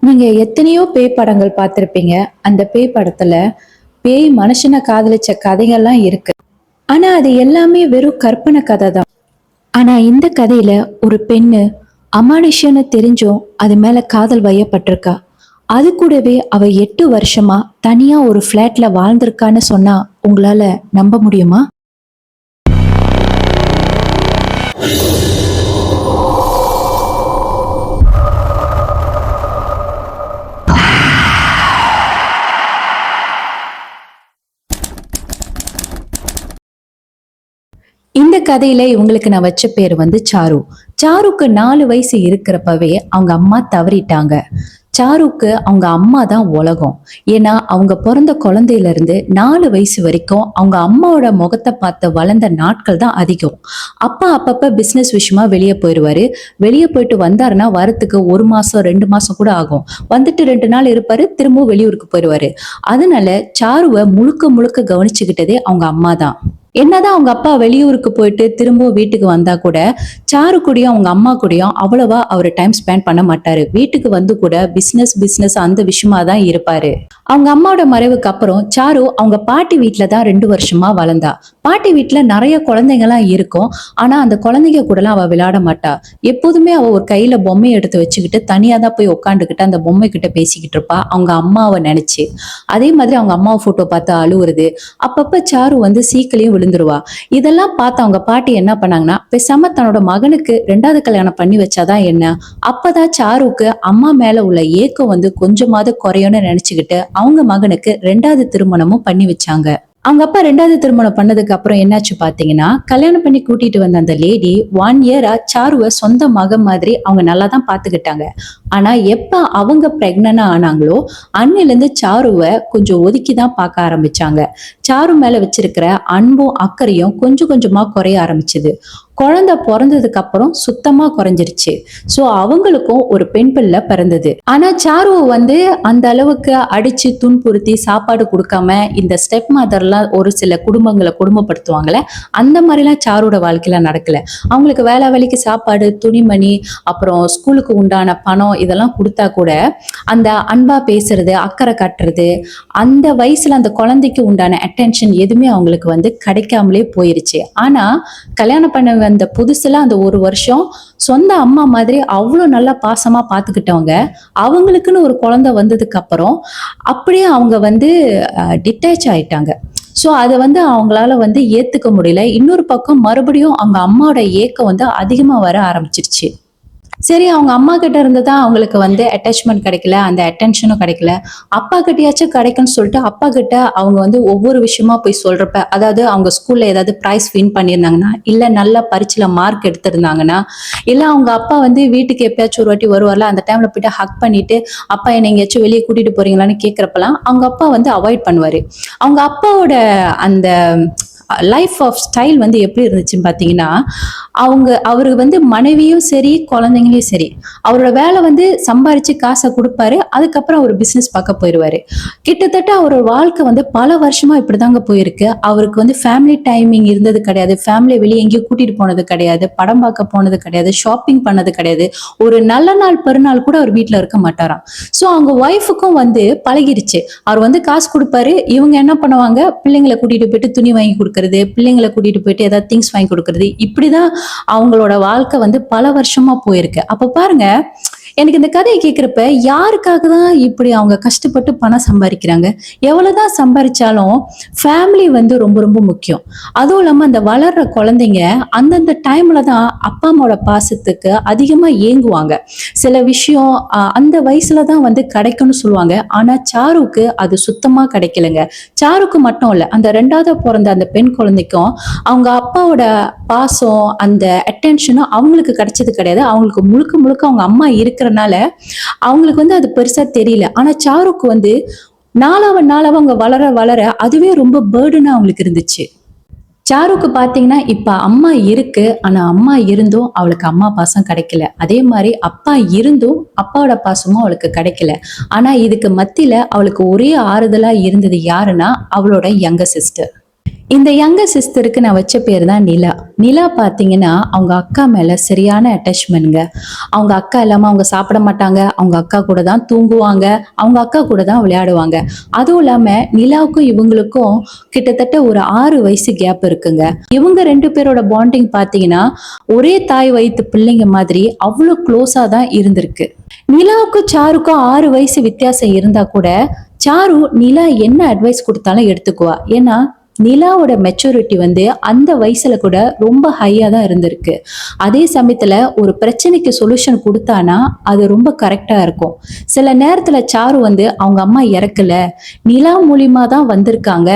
நீங்க எத்தனையோ பேய் படங்கள் பார்த்திருப்பீங்க. அந்த பேய் படத்துல பேய் மனுஷன காதலிச்ச கதைகள்லாம் இருக்கு. ஆனா அது எல்லாமே வெறும் கற்பனை கதை தான். ஆனா இந்த கதையில ஒரு பெண்ணு அமானுஷ்யன்னு தெரிஞ்சும் அது மேல காதல் வயப்பட்டிருக்கா. அது கூடவே அவ 8 வருஷமா தனியா ஒரு ஃபிளாட்ல வாழ்ந்திருக்கான்னு சொன்னா உங்களால நம்ப முடியுமா? இந்த கதையில இவங்களுக்கு நான் வச்ச பேர் வந்து சாரு. சாருக்கு 4 வயசு இருக்கிறப்பவே அவங்க அம்மா தவறிட்டாங்க. சாருக்கு அவங்க அம்மா தான் உலகம். ஏன்னா அவங்க பிறந்த குழந்தையில இருந்து 4 வயசு வரைக்கும் அவங்க அம்மாவோட முகத்தை பார்த்து வளர்ந்த நாட்கள் தான் அதிகம். அப்பா அப்பப்ப பிசினஸ் விஷயமா வெளியே போயிடுவாரு. வெளியே போயிட்டு வந்தாருன்னா வரத்துக்கு 1 மாசம் 2 மாசம் கூட ஆகும். வந்துட்டு 2 நாள் இருப்பாரு, திரும்பவும் வெளியூருக்கு போயிடுவாரு. அதனால சாருவை முழுக்க முழுக்க கவனிச்சுக்கிட்டதே அவங்க அம்மா தான். என்னதான் அவங்க அப்பா வெளியூருக்கு போயிட்டு திரும்பவும் வீட்டுக்கு வந்தா கூட சாரு கூடயும் அவங்க அம்மா கூடயும் அவ்வளவா அவர் டைம் ஸ்பெண்ட் பண்ண மாட்டாரு. வீட்டுக்கு வந்து கூட பிசினஸ் பிசினஸ் அந்த விஷயமா தான் இருப்பாரு. அவங்க அம்மாவோட மறைவுக்கு அப்புறம் சாரு அவங்க பாட்டி வீட்டுல தான் 2 வருஷமா வளர்ந்தா. பாட்டி வீட்டுல நிறைய குழந்தைங்கலாம் இருக்கும். ஆனா அந்த குழந்தைங்க கூடலாம் அவ விளையாட மாட்டா. எப்போதுமே அவ ஒரு கையில பொம்மையை எடுத்து வச்சுக்கிட்டு தனியா தான் போய் உட்காந்துக்கிட்டு அந்த பொம்மை கிட்ட பேசிக்கிட்டு இருப்பா அவங்க அம்மாவை நினைச்சு. அதே மாதிரி அவங்க அம்மா போட்டோ பார்த்து அழுவுறது, அப்பப்ப சாரு வந்து சீக்கிலையும் விழுந்துருவா. இதெல்லாம் பார்த்து அவங்க பாட்டி என்ன பண்ணாங்கன்னா, பேசாம தன்னோட மகனுக்கு 2வது கல்யாணம் பண்ணி வச்சாதான் என்ன, அப்பதான் சாருக்கு அம்மா மேல உள்ள ஏக்கம் வந்து கொஞ்சமாவது குறையும்னு நினைச்சுக்கிட்டு அவங்க மகனுக்கு 2வது திருமணமும் பண்ணி வச்சாங்க. அவங்க அப்பா 2வது திருமணம் பண்ணதுக்கு அப்புறம் என்னாச்சு பாத்தீங்கன்னா, கல்யாணம் பண்ணி கூட்டிட்டு வந்த அந்த லேடி 1 இயரா சாருவை சொந்த மகன் மாதிரி அவங்க நல்லா தான் பாத்துக்கிட்டாங்க. ஆனா எப்ப அவங்க பிரெக்னன்ட் ஆனாங்களோ அன்னில இருந்து சாருவை கொஞ்சம் ஒதுக்கி தான் பார்க்க ஆரம்பிச்சாங்க. சாரு மேல வச்சிருக்கிற அன்பும் அக்கறையும் கொஞ்சம் கொஞ்சமா குறைய ஆரம்பிச்சது. குழந்தை பிறந்ததுக்கு அப்புறம் சுத்தமா குறைஞ்சிருச்சு. சோ அவங்களுக்கும் ஒரு பெண் பிள்ளை பிறந்தது. ஆனா சாருவை வந்து அந்த அளவுக்கு அடிச்சு துன்புறுத்தி சாப்பாடு கொடுக்காம இந்த ஸ்டெப் மதர்லாம் ஒரு சில குடும்பங்களை குடும்பப்படுத்துவாங்கல்ல, அந்த மாதிரிலாம் சாரோட வாழ்க்கையில நடக்கல. அவங்களுக்கு வேலை வேலைக்கு சாப்பாடு, துணிமணி, அப்புறம் ஸ்கூலுக்கு உண்டான பணம் இதெல்லாம் கொடுத்தா கூட அந்த அன்பா பேசுறது, அக்கறை காட்டுறது, அந்த வயசுல அந்த குழந்தைக்கு உண்டான அட்டென்ஷன் எதுவுமே அவங்களுக்கு வந்து கிடைக்காமலே போயிருச்சு. ஆனா கல்யாணம் பண்ண வந்த புதுசுல அந்த 1 வருஷம் சொந்த அம்மா மாதிரி அவ்வளோ நல்லா பாசமா பார்த்துக்கிட்டவங்க, அவங்களுக்குன்னு ஒரு குழந்தை வந்ததுக்கு அப்புறம் அப்படியே அவங்க வந்து டிட்டாச் ஆயிட்டாங்க. ஸோ அதை வந்து அவங்களால வந்து ஏத்துக்க முடியல. இன்னொரு பக்கம் மறுபடியும் அவங்க அம்மாவோட ஏக்கம் வந்து அதிகமா வர ஆரம்பிச்சிருச்சு. சரி, அவங்க அம்மா கிட்ட இருந்து தான் அவங்களுக்கு வந்து அட்டாச்மெண்ட் கிடைக்கல, அந்த அட்டென்ஷனும் கிடைக்கல. அப்பா கிட்டயாச்சும் கிடைக்கும்னு சொல்லிட்டு அப்பா கிட்ட அவங்க வந்து ஒவ்வொரு விஷயமா போய் சொல்றப்ப, அதாவது அவங்க ஸ்கூல்ல ஏதாவது பிரைஸ் வின் பண்ணியிருந்தாங்கன்னா, இல்ல நல்ல பரீட்சையில மார்க் எடுத்திருந்தாங்கன்னா, இல்ல அவங்க அப்பா வந்து வீட்டுக்கு எப்பயாச்சும் ஒரு வாட்டி வருவார்ல, அந்த டைம்ல போயிட்டு ஹக் பண்ணிட்டு அப்பா என்னை எங்கேயாச்சும் வெளியே கூட்டிட்டு போறீங்களான்னு கேட்கறப்பெல்லாம் அவங்க அப்பா வந்து அவாய்ட் பண்ணுவாரு. அவங்க அப்பாவோட அந்த லைஃப் ஆஃப் ஸ்டைல் வந்து எப்படி இருந்துச்சுன்னு பார்த்தீங்கன்னா, அவரு வந்து மனைவியும் சரி, குழந்தைங்களையும் சரி, அவரோட வேலை வந்து சம்பாரிச்சு காசை கொடுப்பாரு. அதுக்கப்புறம் அவர் பிசினஸ் பார்க்க போயிடுவாரு. கிட்டத்தட்ட அவரோட வாழ்க்கை வந்து பல வருஷமா இப்படிதாங்க போயிருக்கு. அவருக்கு வந்து ஃபேமிலி டைமிங் இருந்தது கிடையாது. ஃபேமிலி வெளியே எங்கேயும் கூட்டிட்டு போனது கிடையாது. படம் பார்க்க போனது கிடையாது. ஷாப்பிங் பண்ணது கிடையாது. ஒரு நல்ல நாள் பெருநாள் கூட அவர் வீட்டில் இருக்க மாட்டாராம். ஸோ அவங்க ஒய்ஃபுக்கும் வந்து பழகிருச்சு. அவர் வந்து காசு கொடுப்பாரு. இவங்க என்ன பண்ணுவாங்க, பிள்ளைங்களை கூட்டிட்டு போயிட்டு துணி வாங்கி கொடுக்கறது, பிள்ளைங்களை கூட்டிட்டு போயிட்டு ஏதாவது திங்ஸ் வாங்கி கொடுக்கறது, இப்படிதான் அவங்களோட வாழ்க்கை வந்து பல வருஷமா போயிருக்கு. அப்ப பாருங்க, எனக்கு இந்த கதையை கேட்கிறப்ப யாருக்காக தான் இப்படி அவங்க கஷ்டப்பட்டு பணம் சம்பாதிக்கிறாங்க? எவ்வளவுதான் சம்பாதிச்சாலும் ஃபேமிலி வந்து ரொம்ப ரொம்ப முக்கியம். அதுவும் இல்லாம அந்த வளர்ற குழந்தைங்க அந்தந்த டைம்ல தான் அப்பா அம்மாவோட பாசத்துக்கு அதிகமா ஏங்குவாங்க. சில விஷயம் அந்த வயசுல தான் வந்து கிடைக்கும்னு சொல்லுவாங்க. ஆனா சாருக்கு அது சுத்தமா கிடைக்கலங்க. சாருக்கு மட்டும் இல்ல, அந்த 2வது பிறந்த அந்த பெண் குழந்தைக்கும் அவங்க அப்பாவோட பாசம், அந்த அட்டென்ஷனும் அவங்களுக்கு கிடைச்சது கிடையாது. அவங்களுக்கு முழுக்க முழுக்க அவங்க அம்மா இருக்கறனால அவங்களுக்கு வந்து அது பெருசா தெரியல. ஆனா சாருக்கு வந்து நாளாவ அவங்க வளர வளர அதுவே ரொம்ப பேர்டனா அவங்களுக்கு இருந்துச்சு. சாருக்கு பாத்தீங்கன்னா இப்ப அம்மா இருக்கு. ஆனா அம்மா இருந்தும் அவளுக்கு அம்மா பாசம் கிடைக்கல. அதே மாதிரி அப்பா இருந்தும் அப்பாவோட பாசமும் அவளுக்கு கிடைக்கல. ஆனா இதுக்கு மத்தியில அவளுக்கு ஒரே ஆறுதலா இருந்தது யாருன்னா அவளோட யங்கர் சிஸ்டர். இந்த யங்கர் சிஸ்டருக்கு நான் வச்ச பேர் தான் நிலா. நிலா பார்த்தீங்கன்னா அவங்க அக்கா மேல சரியான அட்டாச்மெண்ட்ங்க. அவங்க அக்கா இல்லாம அவங்க சாப்பிட மாட்டாங்க. அவங்க அக்கா கூட தான் தூங்குவாங்க. அவங்க அக்கா கூட தான் விளையாடுவாங்க. அதுவும் இல்லாம நிலாவுக்கும் இவங்களுக்கும் கிட்டத்தட்ட ஒரு 6 வயசு கேப் இருக்குங்க. இவங்க 2 பேரோட பாண்டிங் பார்த்தீங்கன்னா ஒரே தாய் வயித்து பிள்ளைங்க மாதிரி அவ்வளோ க்ளோஸா தான் இருந்திருக்கு. நிலாவுக்கும் சாருக்கும் 6 வயசு வித்தியாசம் இருந்தா கூட சாரு நிலா என்ன அட்வைஸ் கொடுத்தாலும் எடுத்துக்குவா. ஏன்னா நிலாவோட மெச்சூரிட்டி வந்து அந்த வயசுல கூட ரொம்ப ஹையா தான் இருந்திருக்கு. அதே சமயத்துல ஒரு பிரச்சனைக்கு சொல்யூஷன் கொடுத்தானா அது ரொம்ப கரெக்டா இருக்கும். சில நேரத்துல சாரு வந்து அவங்க அம்மா இறக்கல, நிலா மூலியமா தான் வந்திருக்காங்க,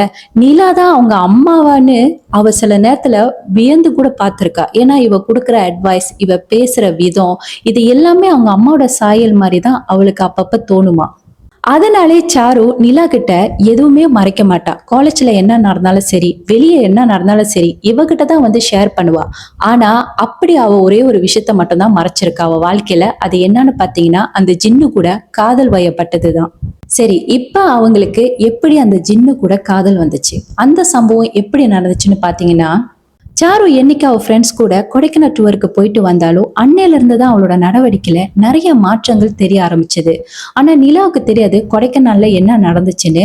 நிலா தான் அவங்க அம்மாவான்னு அவ சில நேரத்துல வியந்து கூட பார்த்திருக்கா. ஏன்னா இவ கொடுக்குற அட்வைஸ், இவ பேசுற விதம், இது எல்லாமே அவங்க அம்மாவோட சாயல் மாதிரி தான் அவளுக்கு அப்பப்ப தோணுமா. அதனாலே சாரு நிலா கிட்ட எதுவுமே மறைக்க மாட்டா. காலேஜ்ல என்ன நடந்தாலும் சரி, வெளியே என்ன நடந்தாலும் சரி, இவகிட்ட தான் வந்து ஷேர் பண்ணுவா. ஆனா அப்படி அவ ஒரே ஒரு விஷயத்த மட்டும் தான் மறைச்சிருக்கா அவ வாழ்க்கையில. அது என்னன்னு பாத்தீங்கன்னா அந்த ஜின்னு கூட காதல் வயப்பட்டதுதான். சரி, இப்ப அவங்களுக்கு எப்படி அந்த ஜின்னு கூட காதல் வந்துச்சு, அந்த சம்பவம் எப்படி நடந்துச்சுன்னு பாத்தீங்கன்னா, சாரு என்னைக்கு அவ ஃப்ரெண்ட்ஸ் கூட கொடைக்கானல் டூருக்கு போயிட்டு வந்தாலோ அன்னையில இருந்து தான் அவளோட நடவடிக்கையில நிறைய மாற்றங்கள் தெரிய ஆரம்பிச்சது. ஆனா நிலாவுக்கு தெரியாது கொடைக்கானல்ல என்ன நடந்துச்சுன்னு.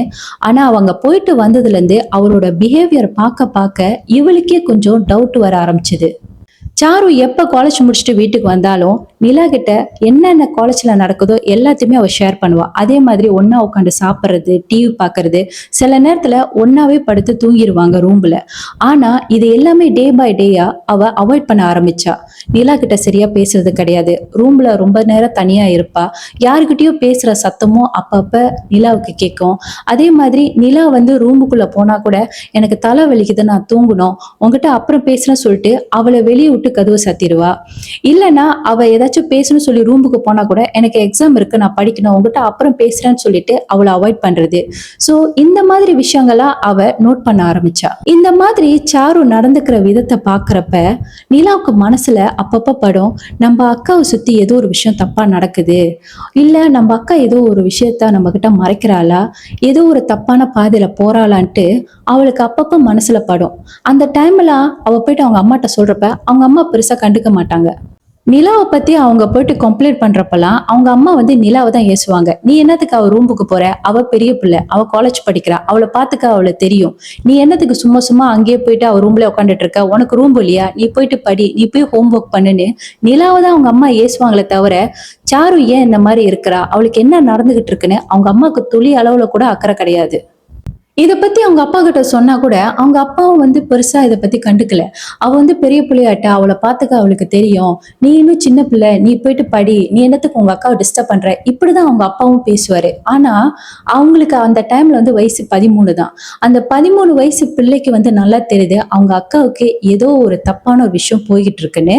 ஆனா அவங்க போயிட்டு வந்ததுல இருந்து அவளோட பிஹேவியர் பார்க்க பார்க்க இவளுக்கே கொஞ்சம் டவுட் வர ஆரம்பிச்சது. சாரு எப்ப காலேஜ் முடிச்சுட்டு வீட்டுக்கு வந்தாலும் நிலா கிட்ட என்னென்ன காலேஜ்ல நடக்குதோ எல்லாத்தையுமே அவ ஷேர் பண்ணுவா. அதே மாதிரி ஒன்னா உட்காந்து சாப்பிட்றது, டிவி பாக்குறது, சில நேரத்துல ஒன்னாவே படுத்து தூங்கிடுவாங்க ரூம்ல. ஆனா இது எல்லாமே டே பை டேயா அவ அவாய்ட் பண்ண ஆரம்பிச்சா. நிலா கிட்ட சரியா பேசுறது கிடையாது, ரூம்ல ரொம்ப நேரம் தனியா இருப்பா. யாருக்கிட்டயோ பேசுற சத்தமும் அப்பப்ப நிலாவுக்கு கேட்கும். அதே மாதிரி நிலா வந்து ரூமுக்குள்ள போனா கூட எனக்கு தலை வலிக்குது, நான் தூங்கணும், உங்ககிட்ட அப்புறம் பேசுறேன்னு சொல்லிட்டு அவளை வெளியே விட்டு கதவு சாத்திடுவா. இல்லைன்னா அவ ஏதாச்சும் பேசணும்னு சொல்லி ரூமுக்கு போனா கூட எனக்கு எக்ஸாம் இருக்கு, நான் படிக்கணும், உங்ககிட்ட அப்புறம் பேசுறேன்னு சொல்லிட்டு அவளை அவாய்ட் பண்றது. சோ இந்த மாதிரி விஷயங்களா அவ நோட் பண்ண ஆரம்பிச்சா. இந்த மாதிரி சாரு நடந்துக்கிற விதத்தை பாக்குறப்ப நிலாவுக்கு மனசுல அப்பப்ப படும், நம்ம அக்காவை சுத்தி ஏதோ ஒரு விஷயம் தப்பா நடக்குது, இல்ல நம்ம அக்கா ஏதோ ஒரு விஷயத்த நம்ம கிட்ட மறைக்கிறாளா, ஏதோ ஒரு தப்பான பாதையில போறாளான்ட்டு அவளுக்கு அப்பப்ப மனசுல படும். அந்த டைம்ல அவ போயிட்டு அவங்க அம்மாட்ட சொல்றப்ப அவங்க அம்மா பெருசா கண்டுக்க மாட்டாங்க. நிலாவை பத்தி அவங்க போயிட்டு கம்ப்ளைண்ட் பண்றப்பெல்லாம் அவங்க அம்மா வந்து நிலாவை தான் ஏசுவாங்க. நீ என்னத்துக்கு அவ ரூமுக்கு போற, அவ பெரிய பிள்ளை, அவ காலேஜ் படிக்கிறா, அவளை பாத்துக்க அவளை தெரியும், நீ என்னத்துக்கு சும்மா சும்மா அங்கேயே போயிட்டு அவ ரூம்ல உட்காந்துட்டு இருக்க, உனக்கு ரூம் இல்லையா, நீ போயிட்டு படி, நீ போய் ஹோம் ஒர்க் பண்ணுன்னு நிலாவை தான் அவங்க அம்மா ஏசுவாங்களே தவிர சாரு ஏன் இந்த மாதிரி இருக்கிறா, அவளுக்கு என்ன நடந்துகிட்டு இருக்குன்னு அவங்க அம்மாவுக்கு துளி அளவுல கூட அக்கறை கிடையாது. இத பத்தி அவங்க அப்பா கிட்ட சொன்னா கூட அவங்க அப்பாவும் வந்து பெருசா இத பத்தி கண்டுக்கல. அவ வந்து பெரிய புள்ளையாட்ட, அவளை பாத்துக்க அவளுக்கு தெரியும், நீ இன்னும் சின்ன பிள்ளை, நீ போயிட்டு படி, நீ என்னத்துக்கு உங்க அக்காவை டிஸ்டர்ப் பண்ற, இப்படிதான் அவங்க அப்பாவும் பேசுவாரு. ஆனா அவங்களுக்கு அந்த டைம்ல வந்து வயசு 13 தான். அந்த 13 வயசு பிள்ளைக்கு வந்து நல்லா தெரியுது அவங்க அக்காவுக்கு ஏதோ ஒரு தப்பான ஒரு விஷயம் போய்கிட்டு இருக்குன்னு.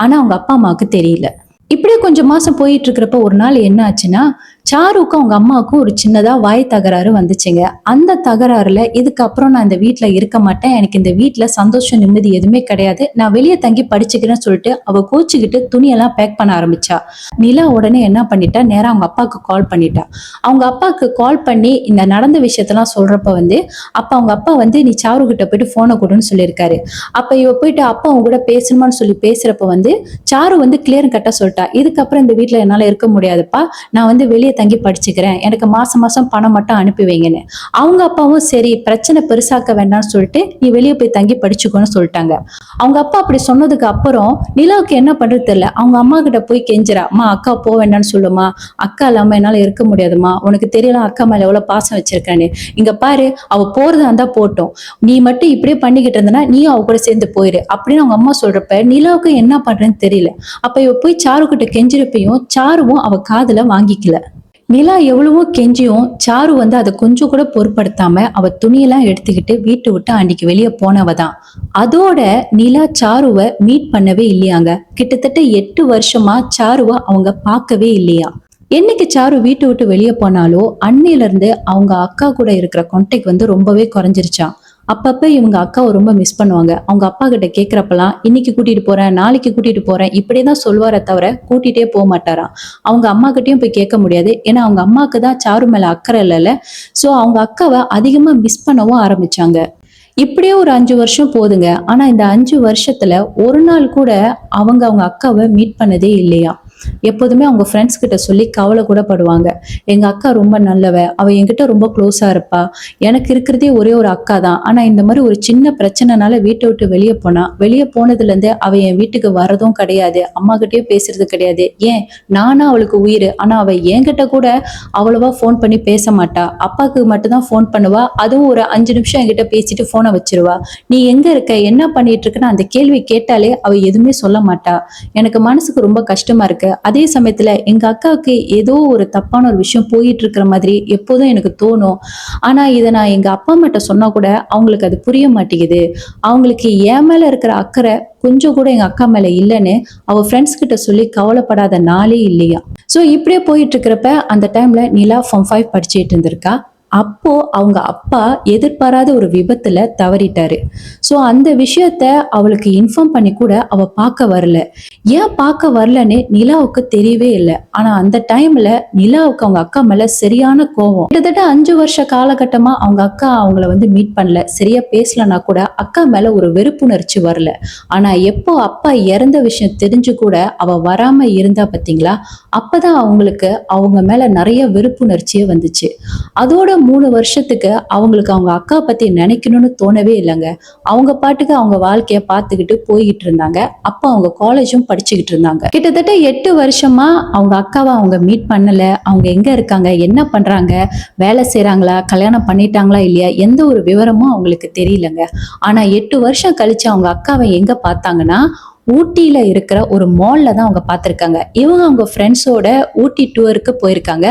ஆனா அவங்க அப்பா அம்மாவுக்கு தெரியல. இப்படியே கொஞ்சம் மாசம் போயிட்டு இருக்கிறப்ப ஒரு நாள் என்ன ஆச்சுன்னா, சாருக்கும் அவங்க அம்மாவுக்கும் ஒரு சின்னதா வாய் தகராறு வந்துச்சுங்க. அந்த தகராறுல இதுக்கப்புறம் நான் இந்த வீட்ல இருக்க மாட்டேன், எனக்கு இந்த வீட்ல சந்தோஷம் நிம்மதி எதுவுமே கிடையாது, நான் வெளியே தங்கி படிச்சுக்கிறேன்னு சொல்லிட்டு அவ கோச்சுக்கிட்டு துணியெல்லாம் பேக் பண்ண ஆரம்பிச்சா. நிலா உடனே என்ன பண்ணிட்டா, நேரா அவங்க அப்பாவுக்கு கால் பண்ணிட்டா. அவங்க அப்பாவுக்கு கால் பண்ணி இந்த நடந்த விஷயத்தெல்லாம் சொல்றப்ப வந்து அப்ப அவங்க அப்பா வந்து நீ சாரு கிட்ட போயிட்டு போனை கொடுன்னு சொல்லியிருக்காரு. அப்ப இவ போயிட்டு அப்பா அவங்க கூட பேசணுமான்னு சொல்லி பேசுறப்ப வந்து சாரு வந்து கிளியர் கட்டா சொல்லிட்டா, இதுக்கப்புறம் இந்த வீட்ல என்னால இருக்க முடியாதுப்பா, நான் வந்து வெளியே தங்கி படிச்சுக்கிறேன், எனக்கு மாசம் மாசம் பணம் மட்டும் அனுப்பி வைங்கன்னு. அவங்க அப்பாவும் சரி பிரச்சனை பெருசாக்க வேண்டாம்னு சொல்லிட்டு நீ வெளியே போய் தங்கி படிச்சுக்கோன்னு சொல்லிட்டாங்க. அவங்க அப்பா அப்படி சொன்னதுக்கு அப்புறம் நிலாவுக்கு என்ன பண்றது தெரியல. அவங்க அம்மா கிட்ட போய் கெஞ்சுறா, அம்மா அக்கா போக வேண்டாம்னு சொல்லுமா, அக்கா இல்லாம என்னால இருக்க முடியாதுமா, உனக்கு தெரியல அக்கா மேல எவ்வளவு பாசம் வச்சிருக்கான்னு, இங்க பாரு அவ போறதா இருந்தா போட்டோம், நீ மட்டும் இப்படியே பண்ணிக்கிட்டு இருந்தனா நீயும் அவ கூட சேர்ந்து போயிரு அப்படின்னு அவங்க அம்மா சொல்றப்ப நிலாவுக்கு என்ன பண்றேன்னு தெரியல. அப்ப இவ போய் சாரு கிட்ட கெஞ்சிருப்பையும் சாருவும் அவ காதுல வாங்கிக்கல. நிலா எவ்வளவோ கெஞ்சியும் சாரு வந்து அதை கொஞ்சம் கூட பொருட்படுத்தாம அவ துணியெல்லாம் எடுத்துக்கிட்டு வீட்டை விட்டு அன்னைக்கு வெளியே போனவதான். அதோட நிலா சாருவை மீட் பண்ணவே இல்லையாங்க. கிட்டத்தட்ட 8 வருஷமா சாருவை அவங்க பார்க்கவே இல்லையா. என்னைக்கு சாரு வீட்டை விட்டு வெளியே போனாலோ அன்னையில இருந்து அவங்க அக்கா கூட இருக்கிற கான்டாக்ட் வந்து ரொம்பவே குறைஞ்சிருச்சான். அப்பப்ப இவங்க அக்காவை ரொம்ப மிஸ் பண்ணுவாங்க. அவங்க அப்பா கிட்ட கேக்குறப்பெல்லாம் இன்னைக்கு கூட்டிட்டு போறேன், நாளைக்கு கூட்டிட்டு போறேன் இப்படிதான் சொல்வாரே தவிர கூட்டிட்டே போக மாட்டாராம். அவங்க அம்மா கிட்டயும் போய் கேட்க முடியாது. ஏன்னா அவங்க அம்மாக்கு தான் சாரு மேல அக்கறை இல்லைல்ல. சோ அவங்க அக்காவை அதிகமா மிஸ் பண்ணவும் ஆரம்பிச்சாங்க. இப்படியே ஒரு 5 வருஷம் போதுங்க. ஆனா இந்த 5 வருஷத்துல ஒரு நாள் கூட அவங்க அக்காவ மீட் பண்ணதே இல்லையாம். எப்போதுமே அவங்க ஃப்ரெண்ட்ஸ் கிட்ட சொல்லி கவலை கூட படுவாங்க. எங்க அக்கா ரொம்ப நல்லவ. அவ என்கிட்ட ரொம்ப க்ளோஸா இருப்பா. எனக்கு இருக்கிறதே ஒரே ஒரு அக்கா தான். ஆனா இந்த மாரி ஒரு சின்ன பிரச்சனைனால வீட்ட விட்டு வெளிய போனா. வெளிய போனதுலேருந்து அவ என் வீட்டுக்கு வரதும் கிடையாது. அம்மாகிட்டயும் பேசுறது கிடையாது. ஏன் நானா அவளுக்கு உயிரு. ஆனா அவ என்கிட்ட கூட அவ்வளவா ஃபோன் பண்ணி பேச மாட்டா. அப்பாக்கு மட்டும் தான் ஃபோன் பண்ணுவா. அதுவும் ஒரு 5 நிமிஷம் என்கிட்ட பேசிட்டு ஃபோன வச்சுருவா. நீ எங்க இருக்க? என்ன பண்ணிட்டு இருக்கன்னு அந்த கேள்வி கேட்டாலே அவ எதுவுமே சொல்ல மாட்டா. எனக்கு மனசுக்கு ரொம்ப கஷ்டமா இருக்கு. அதே சமயத்துல எங்க அக்காவுக்கு ஏதோ ஒரு தப்பான ஒரு விஷயம் போயிட்டு இருக்கிற மாதிரி எப்போதும் எனக்கு தோணும். ஆனா இத நான் எங்க அப்பா அம்மாட்ட சொன்னா கூட அவங்களுக்கு அது புரிய மாட்டேங்குது. அவங்களுக்கு என் மேல இருக்கிற அக்கறை கொஞ்சம் கூட எங்க அக்கா மேல இல்லன்னு அவ ஃப்ரெண்ட்ஸ் கிட்ட சொல்லி கவலைப்படாத நாளே இல்லையாம். சோ இப்படியே போயிட்டு இருக்கிறப்ப அந்த டைம்ல நிலா ஃபார்ம் 5 படிச்சுட்டு இருந்திருக்கா. அப்போ அவங்க அப்பா எதிர்பாராத ஒரு விபத்துல தவறிட்டாரு. சோ அந்த விஷயத்த அவளுக்கு இன்ஃபார்ம் பண்ணி கூட அவ பார்க்க வரல. ஏன் பார்க்க வரலன்னு நிலாவுக்கு தெரியவே இல்ல. ஆனா அந்த டைம்ல நிலாவுக்கு அவங்க அக்கா மேல சரியான கோவம். கிட்டத்தட்ட 5 வருஷ காலகட்டமா அவங்க அக்கா அவங்கள வந்து மீட் பண்ணல. சரியா பேசலனா கூட அக்கா மேல ஒரு வெறுப்புணர்ச்சி வரல. ஆனா எப்போ அப்பா இறந்த விஷயம் தெரிஞ்சு கூட அவ வராம இருந்தா பாத்தீங்களா? அப்பதான் அவங்களுக்கு அவங்க மேல நிறைய வெறுப்புணர்ச்சியே வந்துச்சு. அதோட 3 வருஷத்துக்கு அவங்களுக்கு அவங்க அக்கா பத்தி நினைக்கணும்னு தோணவே இல்லைங்க. அவங்க பாட்டுக்கு அவங்க வாழ்க்கைய பார்த்துக்கிட்டு போய்கிட்டு இருந்தாங்க. அப்ப அவங்க காலேஜும் படிச்சுக்கிட்டு இருந்தாங்க. கிட்டத்தட்ட 8 வருஷமா அவங்க அக்காவ அவங்க மீட் பண்ணல. அவங்க எங்க இருக்காங்க? என்ன பண்றாங்க? வேலை செய்றாங்களா? கல்யாணம் பண்ணிட்டாங்களா இல்லையா? எந்த ஒரு விவரமும் அவங்களுக்கு தெரியலங்க. ஆனா 8 வருஷம் கழிச்சு அவங்க அக்காவை எங்க பார்த்தாங்கன்னா, ஊட்டியில இருக்கிற ஒரு மால்ல தான் அவங்க பார்த்திருக்காங்க. இவங்க அவங்க ஃப்ரெண்ட்ஸோட ஊட்டி டூருக்கு போயிருக்காங்க.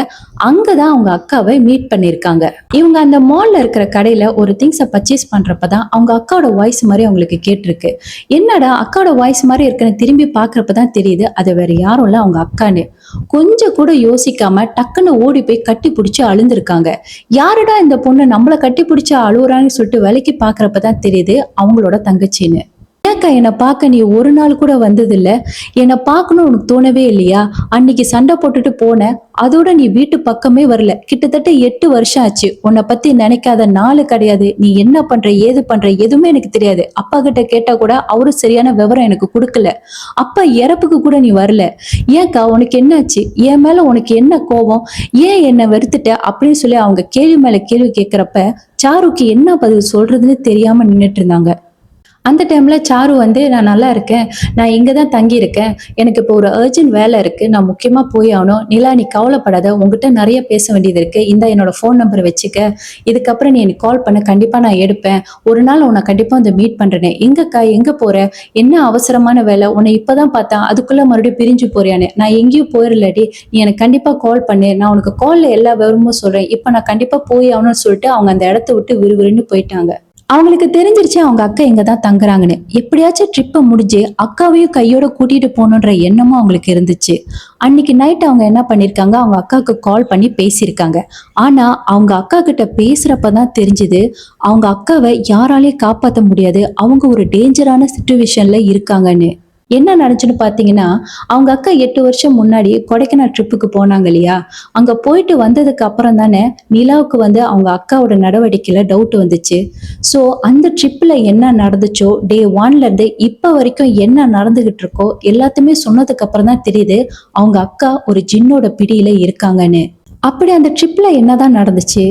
அங்கதான் அவங்க அக்காவை மீட் பண்ணிருக்காங்க. இவங்க அந்த மால்ல இருக்கிற கடையில ஒரு திங்ஸ பர்ச்சேஸ் பண்றப்பதான் அவங்க அக்காவோட வாய்ஸ் மாதிரி அவங்களுக்கு கேட்டிருக்கு. என்னடா அக்காவோட வாய்ஸ் மாதிரி இருக்குன்னு திரும்பி பாக்குறப்பதான் தெரியுது அது வேற யாரும் இல்ல அவங்க அக்கான்னு. கொஞ்சம் கூட யோசிக்காம டக்குன்னு ஓடி போய் கட்டி பிடிச்சு அழுந்திருக்காங்க. யாருடா இந்த பொண்ணு நம்மள கட்டி பிடிச்சு அழுவுறான்னு சொல்லிட்டு விலைக்கு பாக்குறப்பதான் தெரியுது அவங்களோட தங்கச்சின்னு. ஏன்க்கா என்ன பார்க்க நீ ஒரு நாள் கூட வந்ததில்ல? என்ன பார்க்கணும்னு உனக்கு தோணவே இல்லையா? அன்னைக்கு சண்டை போட்டுட்டு போன. அதோட நீ வீட்டு பக்கமே வரல. கிட்டத்தட்ட 8 வருஷம் ஆச்சு. உன்னை பத்தி நினைக்காத நாளு கிடையாது. நீ என்ன பண்ற ஏது பண்ற எதுவுமே எனக்கு தெரியாது. அப்பா கிட்ட கேட்டா கூட அவரும் சரியான விவரம் எனக்கு கொடுக்கல. அப்பா இறப்புக்கு கூட நீ வரல. ஏன்க்கா உனக்கு என்னாச்சு? என் மேல உனக்கு என்ன கோபம்? ஏன் என்ன வெறுத்துட்ட அப்படின்னு சொல்லி அவங்க கேள்வி மேல கேள்வி கேட்கிறப்ப சாருக்கு என்ன பதில் சொல்றதுன்னு தெரியாம நின்னுட்டு இருந்தாங்க. அந்த டைம்ல சாரு வந்து நான் நல்லா இருக்கேன். நான் இங்க தான் தங்கி இருக்கேன். எனக்கு இப்போ ஒரு அர்ஜென்ட் வேலை இருக்கு. நான் முக்கியமா போய் ஆகணும். நிலா நீ கவலைப்படாத. உன்கிட்ட நிறைய பேச வேண்டியது இருக்கு. இந்தா என்னோட ஃபோன் நம்பர் வச்சுக்க. இதுக்கப்புறம் நீ எனக்கு கால் பண்ணு. கண்டிப்பா நான் எடுப்பேன். ஒரு நாள் உன்னை கண்டிப்பா வந்து மீட் பண்றேனே. எங்கக்கா எங்க போற? என்ன அவசரமான வேலை? உன்னை இப்பதான் பார்த்தேன். அதுக்குள்ள மறுபடியும் பிரிஞ்சு போறியான்னு. நான் எங்கேயும் போயிரலடி. நீ எனக்கு கண்டிப்பா கால் பண்ணு. நான் உனக்கு கால்ல எல்லா விவரமும் சொல்றேன். இப்ப நான் கண்டிப்பா போய் ஆகணும்னு சொல்லிட்டு அவங்க அந்த இடத்த விட்டு விறுவிறுன்னு போயிட்டாங்க. அவங்களுக்கு தெரிஞ்சிருச்சு அவங்க அக்கா இங்க தான் தங்குறாங்கன்னு. எப்படியாச்சும் ட்ரிப்ப முடிஞ்சு அக்காவையும் கையோட கூட்டிட்டு போகணுன்ற எண்ணமும் அவங்களுக்கு இருந்துச்சு. அன்னைக்கு நைட் அவங்க என்ன பண்ணிருக்காங்க, அவங்க அக்காவுக்கு கால் பண்ணி பேசியிருக்காங்க. ஆனா அவங்க அக்கா கிட்ட பேசுறப்பதான் தெரிஞ்சது அவங்க அக்காவை யாராலையும் காப்பாத்த முடியாது. அவங்க ஒரு டேஞ்சரான சிச்சுவேஷன்ல இருக்காங்கன்னு. என்ன நடந்துச்சுன்னு பார்த்தீங்கன்னா, அவங்க அக்கா 8 வருஷம் முன்னாடி கொடைக்கானல் ட்ரிப்புக்கு போனாங்க இல்லையா? அங்க போயிட்டு வந்ததுக்கு அப்புறம் தானே நிலாவுக்கு வந்து அவங்க அக்காவோட நடவடிக்கையில டவுட் வந்துச்சு. ஸோ அந்த ட்ரிப்ல என்ன நடந்துச்சோ, டே 1ல இருந்து இப்ப வரைக்கும் என்ன நடந்துகிட்டு இருக்கோ எல்லாத்தையுமே சொன்னதுக்கு அப்புறம் தான் தெரியுது, அவங்க அக்கா ஒரு ஜின்னோட பிடியில இருக்காங்கன்னு. அப்படி அந்த ட்ரிப்ல என்னதான் நடந்துச்சு?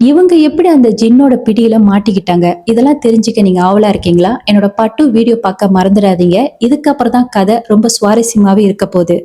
இவங்க எப்படி அந்த ஜின்னோட பிடியில மாட்டிக்கிட்டாங்க? இதெல்லாம் தெரிஞ்சுக்க நீங்க ஆவலா இருக்கீங்களா? என்னோட பார்ட் 2 வீடியோ பார்க்க மறந்துடாதீங்க. இதுக்கப்புறம் தான் கதை ரொம்ப சுவாரஸ்யமாவே இருக்க போகுது.